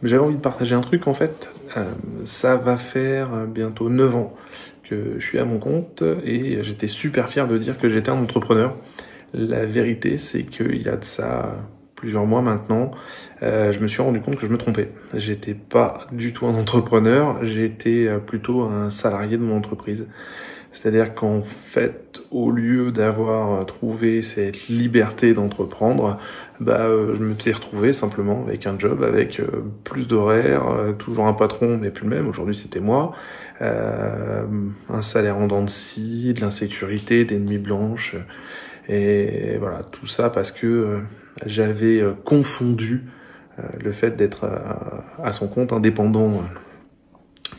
J'avais envie de partager un truc en fait. Ça va faire bientôt 9 ans que je suis à mon compte et j'étais super fier de dire que j'étais un entrepreneur. La vérité, c'est qu'il y a de ça plusieurs mois maintenant, je me suis rendu compte que je me trompais. J'étais pas du tout un entrepreneur, j'étais plutôt un salarié de mon entreprise. C'est-à-dire qu'en fait, au lieu d'avoir trouvé cette liberté d'entreprendre, je me suis retrouvé simplement avec un job, avec plus d'horaires, toujours un patron, mais plus le même. Aujourd'hui, c'était moi. Un salaire en dents de scie, de l'insécurité, des nuits blanches. Et voilà, tout ça parce que j'avais confondu le fait d'être à son compte, indépendant,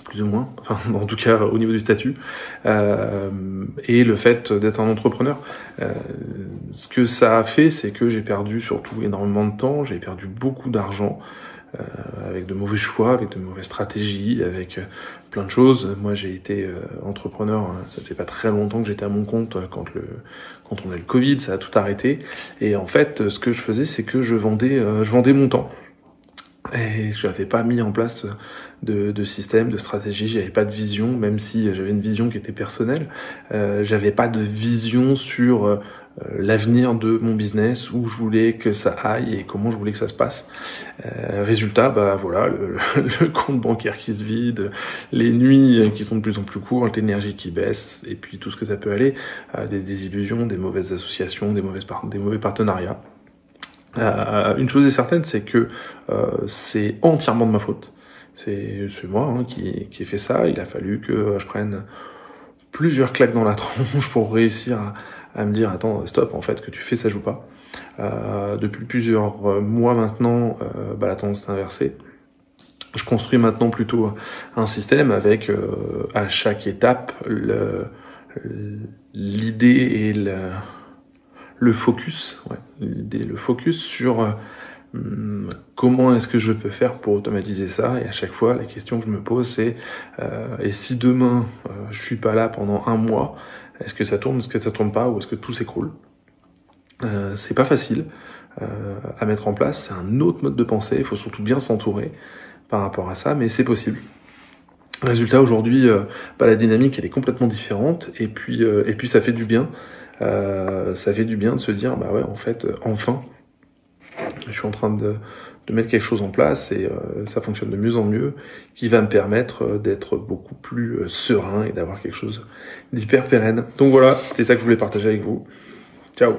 plus ou moins, enfin en tout cas au niveau du statut, et le fait d'être un entrepreneur. Ce que ça a fait, c'est que j'ai perdu surtout énormément de temps, j'ai perdu beaucoup d'argent, avec de mauvais choix, avec de mauvaises stratégies, avec plein de choses. Moi j'ai été entrepreneur, ça fait pas très longtemps que j'étais à mon compte quand on a eu le Covid, ça a tout arrêté. Et en fait, ce que je faisais, c'est que je vendais mon temps. Et je n'avais pas mis en place de système, de stratégie, j'avais pas de vision, même si j'avais une vision qui était personnelle. J'avais pas de vision sur l'avenir de mon business, où je voulais que ça aille et comment je voulais que ça se passe. Résultat, voilà, le compte bancaire qui se vide, les nuits qui sont de plus en plus courtes, l'énergie qui baisse, et puis tout ce que ça peut aller, des désillusions, des mauvaises associations, des mauvais partenariats. Une chose est certaine, c'est que c'est entièrement de ma faute. C'est moi qui ai fait ça. Il a fallu que je prenne plusieurs claques dans la tronche pour réussir à me dire attends, stop, en fait, ce que tu fais, ça joue pas. Depuis plusieurs mois maintenant, la tendance est inversée. Je construis maintenant plutôt un système avec à chaque étape l'idée et le focus, le focus sur comment est-ce que je peux faire pour automatiser ça. Et à chaque fois, la question que je me pose, c'est et si demain je suis pas là pendant un mois, est-ce que ça tourne, est-ce que ça tourne pas, ou est-ce que tout s'écroule? C'est pas facile à mettre en place, c'est un autre mode de pensée, il faut surtout bien s'entourer par rapport à ça, mais c'est possible. Résultat, aujourd'hui, la dynamique elle est complètement différente, et puis ça fait du bien. Ça fait du bien de se dire, en fait, enfin, je suis en train de mettre quelque chose en place et ça fonctionne de mieux en mieux, qui va me permettre d'être beaucoup plus serein et d'avoir quelque chose d'hyper pérenne. Donc voilà, c'était ça que je voulais partager avec vous. Ciao!